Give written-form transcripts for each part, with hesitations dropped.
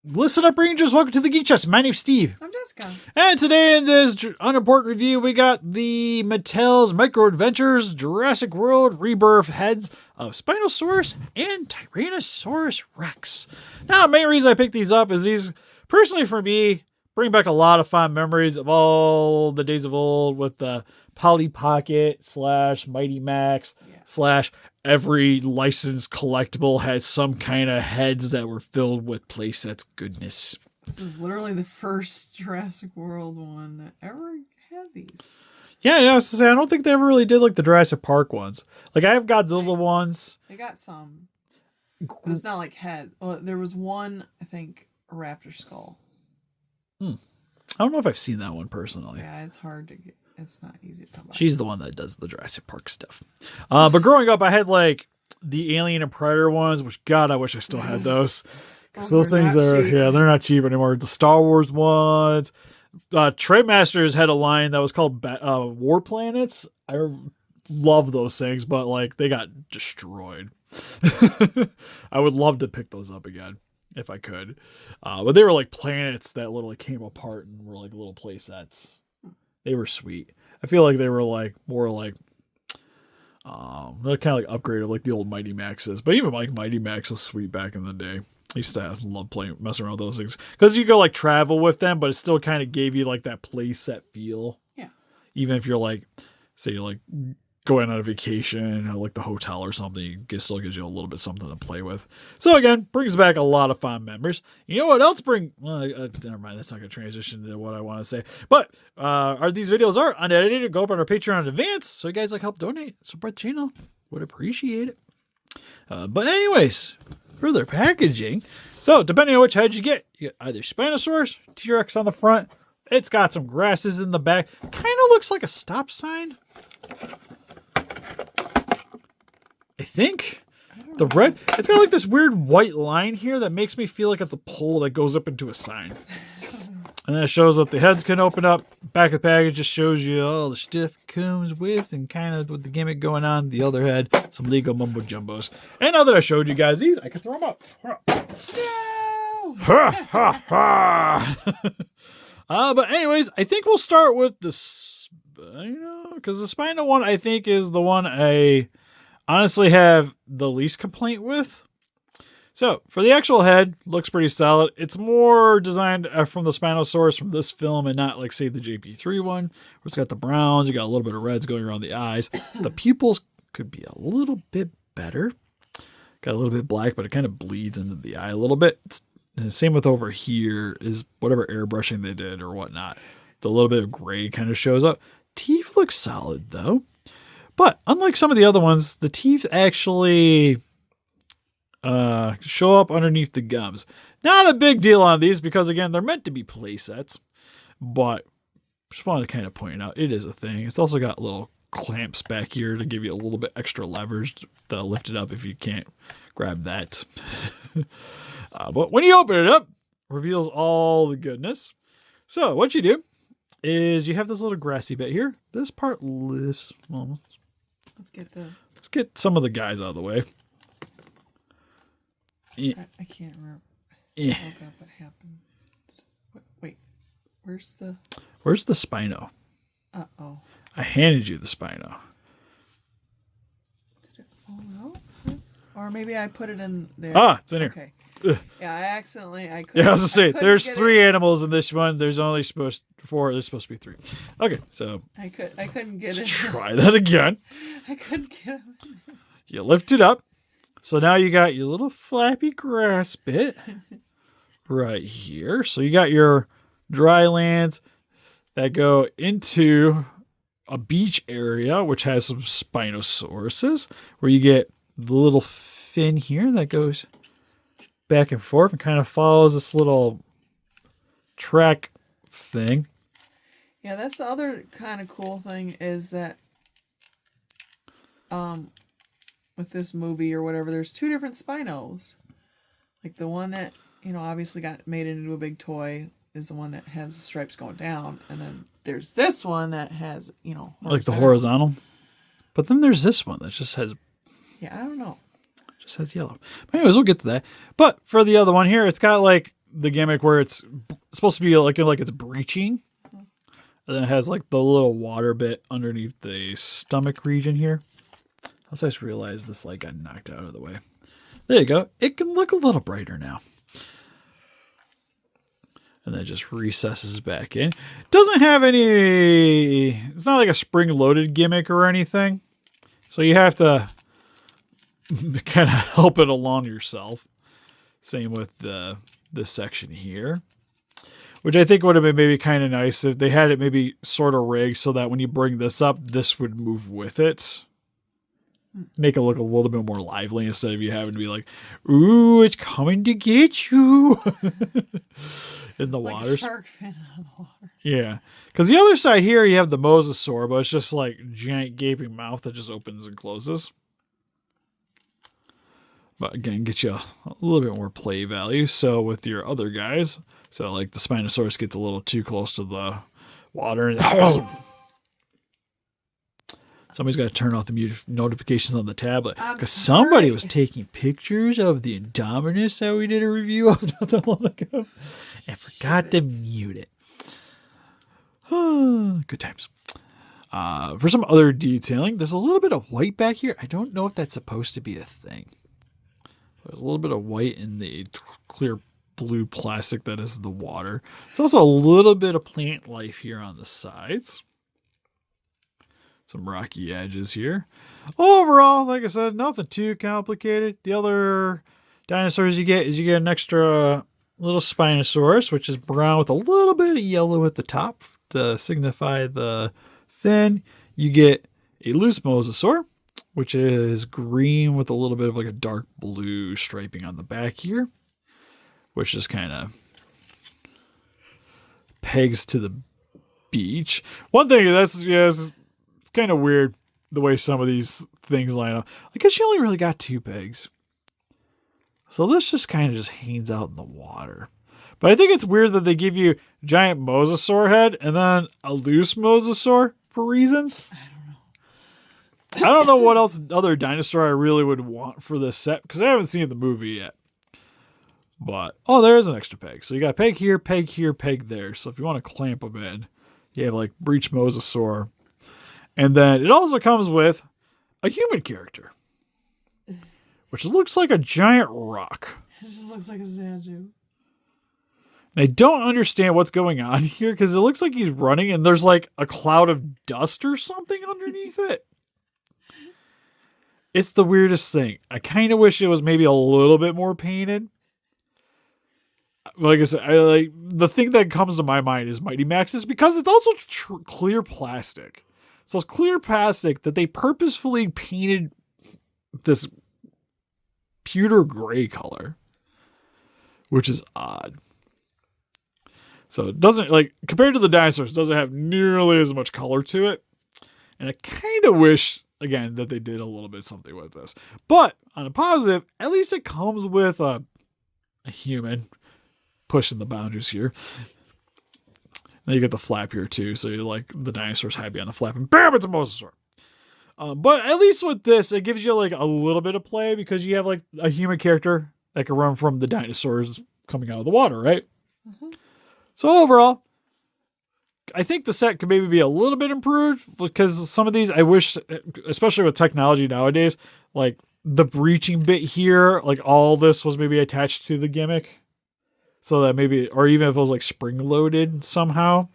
Listen up, Rangers. Welcome to the Geek Chest. My name's Steve. I'm Jessica. And today in this unimportant review, we got the Mattel's Micro Adventures Jurassic World Rebirth heads of Spinosaurus and Tyrannosaurus Rex. Now, the main reason I picked these up is these, personally for me, bring back a lot of fond memories of all the days of old with the Polly Pocket / Mighty Max / every licensed collectible had some kind of heads that were filled with playsets goodness. This is literally the first Jurassic World one that ever had these. Yeah, I was to say, I don't think they ever really did like the Jurassic Park ones. Like, I have Godzilla ones. They got some. But it's not like head. Oh, there was one, I think, a raptor skull. I don't know if I've seen that one personally. Yeah, it's hard to get. It's not easy to come by. She's the one that does the Jurassic Park stuff. But growing up, I had like the Alien and Predator ones, which God, I wish I still had those. Because those things are, they're not cheap anymore. The Star Wars ones. Trademasters had a line that was called War Planets. I love those things, but like they got destroyed. I would love to pick those up again if I could. But they were like planets that literally came apart and were like little play sets. They were sweet. I feel like they were like more like they're kind of like upgraded like the old Mighty Maxes. But even like Mighty Max was sweet back in the day. I used to love messing around with those things. Because you go like travel with them, but it still kind of gave you like that play set feel. Yeah. Even if you're like, say you're like going on a vacation or like the hotel or something, it still gives you a little bit something to play with. So again, brings back a lot of fond memories. You know what else never mind, that's not going to transition to what I want to say. But these videos are unedited. Go up on our Patreon in advance. So you guys like help donate, support the channel. Would appreciate it. But anyways, further packaging. So depending on which head you get either Spinosaurus, T-Rex on the front. It's got some grasses in the back. Kind of looks like a stop sign. I think the red, it's got like this weird white line here that makes me feel like it's a pole that goes up into a sign. And then it shows that the heads can open up. Back of the package just shows you all the stuff comes with and kind of with the gimmick going on. The other head, some Lego mumbo jumbos. And now that I showed you guys these, I can throw them up. No! Ha ha ha! But anyways, I think we'll start with the Spino, because the Spino one I think is the one I honestly have the least complaint with. So for the actual head, looks pretty solid. It's more designed from the Spinosaurus from this film and not like say the JP3 one, where it's got the browns, you got a little bit of reds going around the eyes. The pupils could be a little bit better. Got a little bit black, but it kind of bleeds into the eye a little bit. And the same with over here is whatever airbrushing they did or whatnot. The little bit of gray kind of shows up. Teeth look solid though. But unlike some of the other ones, the teeth actually show up underneath the gums. Not a big deal on these because, again, they're meant to be play sets. But just wanted to kind of point out, it is a thing. It's also got little clamps back here to give you a little bit extra leverage to lift it up if you can't grab that. But when you open it up, it reveals all the goodness. So what you do is you have this little grassy bit here. This part lifts almost. Let's get some of the guys out of the way. I can't remember. Yeah. Oh God, what happened? Wait, where's the Spino? Uh-oh. I handed you the Spino. Did it fall out? Or maybe I put it in there. Ah, it's in here. Okay. Ugh. Yeah, I couldn't. Yeah, I was gonna say there's 3 animals in this one. There's only supposed 4. There's supposed to be 3. Okay, so I couldn't get it. Try that again. I couldn't get it. You lift it up. So now you got your little flappy grass bit right here. So you got your dry lands that go into a beach area, which has some Spinosauruses, where you get the little fin here that goes back and forth and kind of follows this little track thing. Yeah, that's the other kind of cool thing is that with this movie or whatever, there's 2 different Spinos. Like the one that, obviously got made into a big toy is the one that has the stripes going down. And then there's this one that has, like the horizontal. But then there's this one that just has... Yeah, I don't know. Just has yellow. But anyways, we'll get to that. But for the other one here, it's got like the gimmick where it's supposed to be like it's breaching. And then it has like the little water bit underneath the stomach region here. I just realized this like got knocked out of the way. There you go. It can look a little brighter now. And then it just recesses back in. Doesn't have any... It's not like a spring-loaded gimmick or anything. So you have to kind of help it along yourself. Same with this section here. Which I think would have been maybe kind of nice if they had it maybe sort of rigged so that when you bring this up, this would move with it. Make it look a little bit more lively instead of you having to be like, ooh, it's coming to get you. In the like waters. A shark fin out of the water. Yeah. Because the other side here, you have the mosasaur, but it's just like giant gaping mouth that just opens and closes. But again, get you a little bit more play value. So with your other guys, so like the Spinosaurus gets a little too close to the water. And somebody's got to turn off the notifications on the tablet. Because somebody was taking pictures of the Indominus that we did a review of not that long ago. And forgot to mute it. Good times. For some other detailing, there's a little bit of white back here. I don't know if that's supposed to be a thing. There's a little bit of white in the clear blue plastic that is the water. There's also a little bit of plant life here on the sides. Some rocky edges here. Overall, like I said, nothing too complicated. The other dinosaurs you get is you get an extra little Spinosaurus, which is brown with a little bit of yellow at the top to signify the fin. You get a loose mosasaur, which is green with a little bit of like a dark blue striping on the back here, which just kind of pegs to the beach. One thing that's, it's kind of weird the way some of these things line up. I guess you only really got 2 pegs. So this just kind of just hangs out in the water. But I think it's weird that they give you a giant mosasaur head and then a loose mosasaur for reasons. I don't know what else other dinosaur I really would want for this set because I haven't seen the movie yet. But, oh, there is an extra peg. So you got peg here, peg there. So if you want to clamp them in, you have like breech mosasaur. And then it also comes with a human character, which looks like a giant rock. It just looks like a statue. And I don't understand what's going on here because it looks like he's running and there's like a cloud of dust or something underneath it. It's the weirdest thing. I kind of wish it was maybe a little bit more painted. Like I said, the thing that comes to my mind is Mighty Max's because it's also clear plastic. So it's clear plastic that they purposefully painted this pewter gray color, which is odd. So it doesn't, like, compared to the dinosaurs, it doesn't have nearly as much color to it. And I kind of wish, again, that they did a little bit something with this. But on a positive, at least it comes with a human pushing the boundaries here. Then you get the flap here too, so you're like the dinosaur's happy on the flap, and bam, it's a mosasaur. But at least with this, it gives you like a little bit of play because you have like a human character that can run from the dinosaurs coming out of the water, right? Mm-hmm. So overall, I think the set could maybe be a little bit improved because some of these, I wish, especially with technology nowadays, like the breaching bit here, like all this was maybe attached to the gimmick. So that maybe, or even if it was like spring loaded somehow,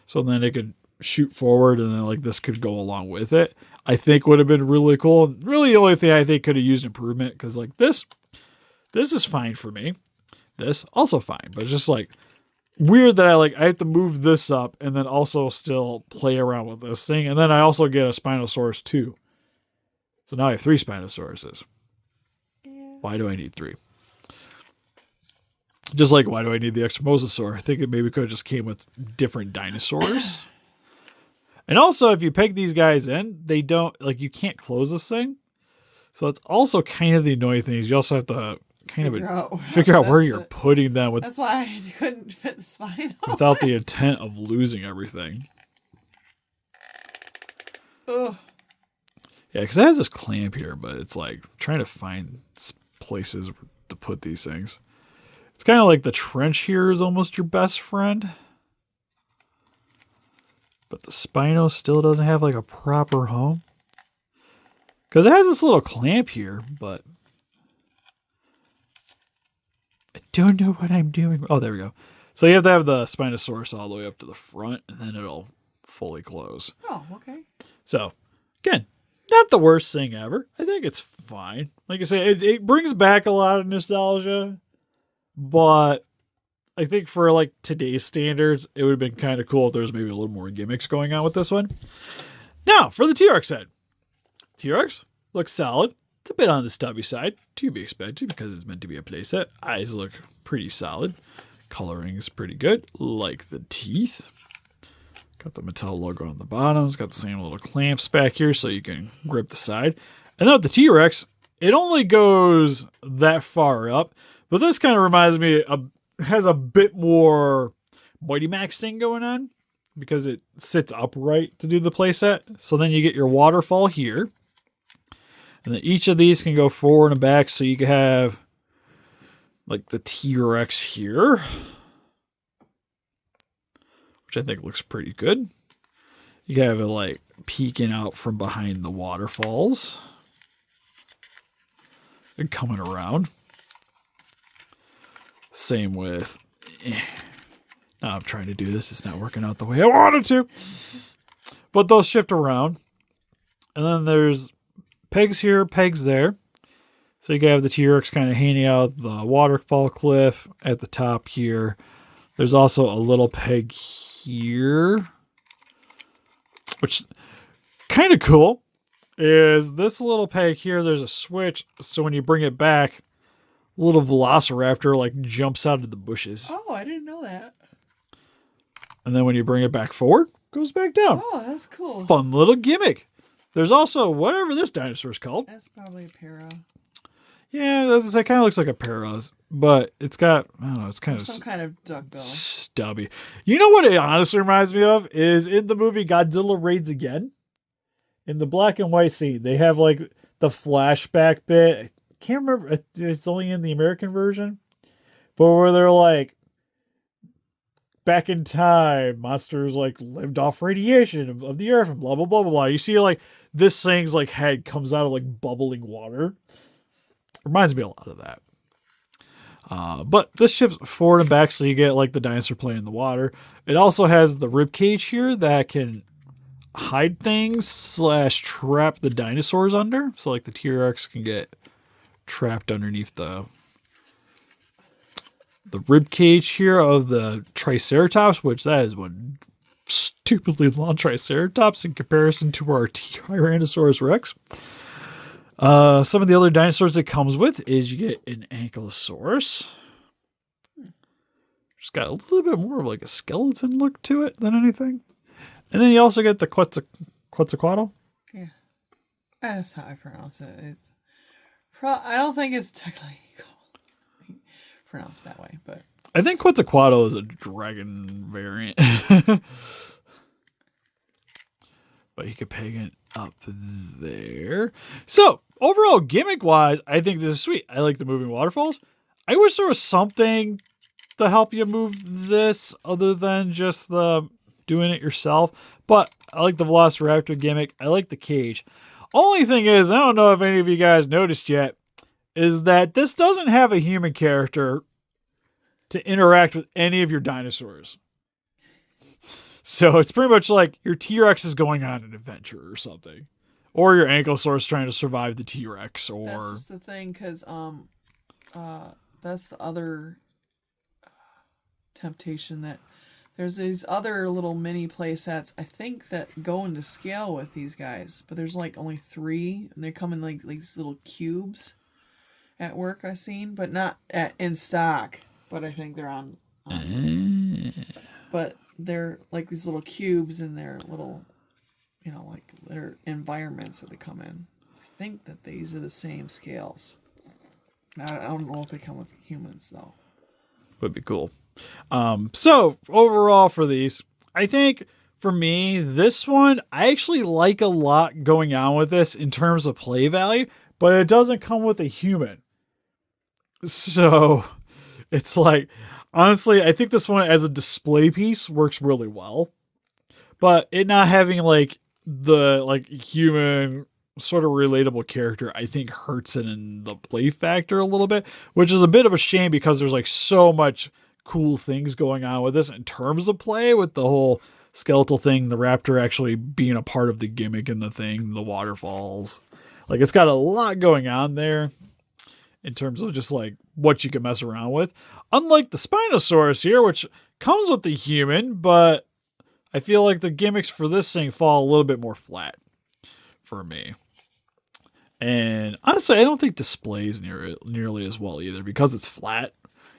so then it could shoot forward and then like this could go along with it, I think would have been really cool. Really the only thing I think could have used improvement because like this is fine for me. This also fine, but it's just like weird that I have to move this up and then also still play around with this thing. And then I also get a Spinosaurus too. So now I have 3 Spinosauruses. Yeah. Why do I need 3? Just like, why do I need the extra mosasaur? I think it maybe could have just came with different dinosaurs. And also, if you peg these guys in, they don't, like, you can't close this thing. So it's also kind of the annoying thing is you also have to kind of figure out where you're putting them. That's why I couldn't fit the spine without the intent of losing everything. Ugh. Yeah, because it has this clamp here, but it's like trying to find places to put these things. It's kind of like the trench here is almost your best friend. But the Spino still doesn't have like a proper home. Because it has this little clamp here, but I don't know what I'm doing. Oh, there we go. So you have to have the Spinosaurus all the way up to the front, and then it'll fully close. Oh, okay. So, again, not the worst thing ever. I think it's fine. Like I say, it brings back a lot of nostalgia, but I think for like today's standards, it would have been kind of cool if there was maybe a little more gimmicks going on with this one. Now, for the T-Rex head. T-Rex looks solid. It's a bit on the stubby side, to be expected because it's meant to be a playset. Eyes look pretty solid. Coloring is pretty good, like the teeth. Got the Mattel logo on the bottom. It's got the same little clamps back here so you can grip the side. And then with the T-Rex, it only goes that far up. But this kind of reminds me of, has a bit more Mighty Max thing going on because it sits upright to do the playset. So then you get your waterfall here. And then each of these can go forward and back so you can have like the T-Rex here, which I think looks pretty good. You can have it like peeking out from behind the waterfalls and coming around. Same with, now I'm trying to do this. It's not working out the way I wanted to, but they'll shift around. And then there's pegs here, pegs there. So you can have the T-Rex kind of hanging out the waterfall cliff at the top here. There's also a little peg here, which kind of cool is this little peg here. There's a switch. So when you bring it back, a little velociraptor like jumps out of the bushes. Oh, I didn't know that. And then when you bring it back forward, goes back down. Oh, that's cool. Fun little gimmick. There's also whatever this dinosaur's called. That's probably a para. Yeah, it kind of looks like a Paros, but it's got, I don't know, it's kind of some kind of duckbill. Stubby. You know what it honestly reminds me of is in the movie Godzilla Raids Again. In the black and white scene, they have like the flashback bit. I can't remember. It's only in the American version, but where they're like, back in time, monsters like lived off radiation of the earth and blah, blah, blah, blah, blah. You see like this thing's like head comes out of like bubbling water. Reminds me a lot of that. But this shifts forward and back so you get like the dinosaur playing in the water. It also has the rib cage here that can hide things / trap the dinosaurs under. So like the T-Rex can get trapped underneath the rib cage here of the Triceratops, which that is one stupidly long Triceratops in comparison to our Tyrannosaurus Rex. Some of the other dinosaurs it comes with is you get an Ankylosaurus. It's got a little bit more of like a skeleton look to it than anything. And then you also get the Quetzalcoatl. Yeah. That's how I pronounce it. It's I don't think it's technically pronounced that way, but I think Quetzalcoatl is a dragon variant. But you could peg it up there. So, overall, gimmick-wise, I think this is sweet. I like the moving waterfalls. I wish there was something to help you move this other than just the doing it yourself. But I like the Velociraptor gimmick. I like the cage. Only thing is, I don't know if any of you guys noticed yet, is that this doesn't have a human character to interact with any of your dinosaurs. So it's pretty much like your T-Rex is going on an adventure or something. Or your Ankylosaurus trying to survive the T-Rex. Or that's just the thing, because that's the other temptation that there's these other little mini play sets, I think, that go into scale with these guys. But there's like only 3, and they come in like these little cubes at work I've seen, but not in stock. But I think they're on. But they're like these little cubes in their little, like their environments that they come in. I think that these are the same scales. I don't know if they come with humans though. Would be cool. So overall for these, I think for me, this one, I actually like a lot going on with this in terms of play value, but it doesn't come with a human. So It's like, honestly, I think this one as a display piece works really well. But it not having like the like human sort of relatable character, I think hurts it in the play factor a little bit, which is a bit of a shame because there's like so much cool things going on with this in terms of play, with the whole skeletal thing, the raptor actually being a part of the gimmick in the thing, the waterfalls. Like it's got a lot going on there in terms of just like what you can mess around with. Unlike the Spinosaurus here, which comes with the human, but I feel like the gimmicks for this thing fall a little bit more flat for me. And honestly, I don't think displays nearly as well either because it's flat.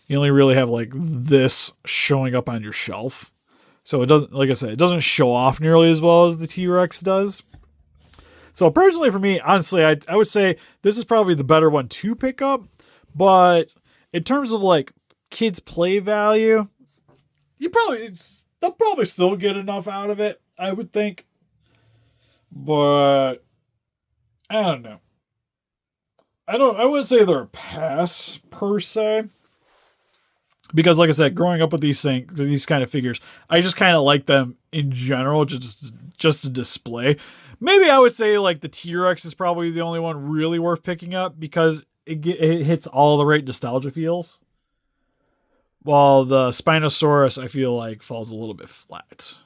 You only really have like this showing up on your shelf. So it doesn't, like I said, it doesn't show off nearly as well as the T-Rex does. So personally for me, honestly, I would say this is probably the better one to pick up. But in terms of like kids play value, they'll probably still get enough out of it, I would think. But I don't know. I wouldn't say they're a pass per se. Because like I said, growing up with these kind of figures, I just kind of like them in general, just to display. Maybe I would say like the T-Rex is probably the only one really worth picking up because it hits all the right nostalgia feels. While the Spinosaurus, I feel like, falls a little bit flat.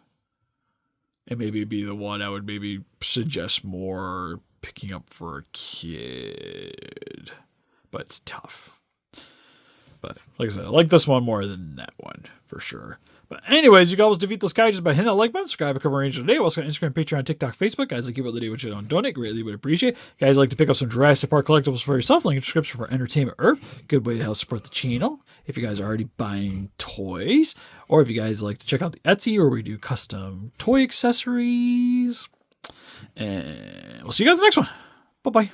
And maybe be the one I would maybe suggest more picking up for a kid. But it's tough. But like I said, I like this one more than that one, for sure. But anyways, you guys defeat those guys just by hitting that like button, subscribe, become a ranger today. We're also on Instagram, Patreon, TikTok, Facebook. Guys like you about the day what you don't donate, greatly would appreciate. Guys like to pick up some Jurassic Park collectibles for yourself, link in the description for Entertainment Earth. Good way to help support the channel if you guys are already buying toys. Or if you guys like to check out the Etsy where we do custom toy accessories. And we'll see you guys in the next one. Bye-bye.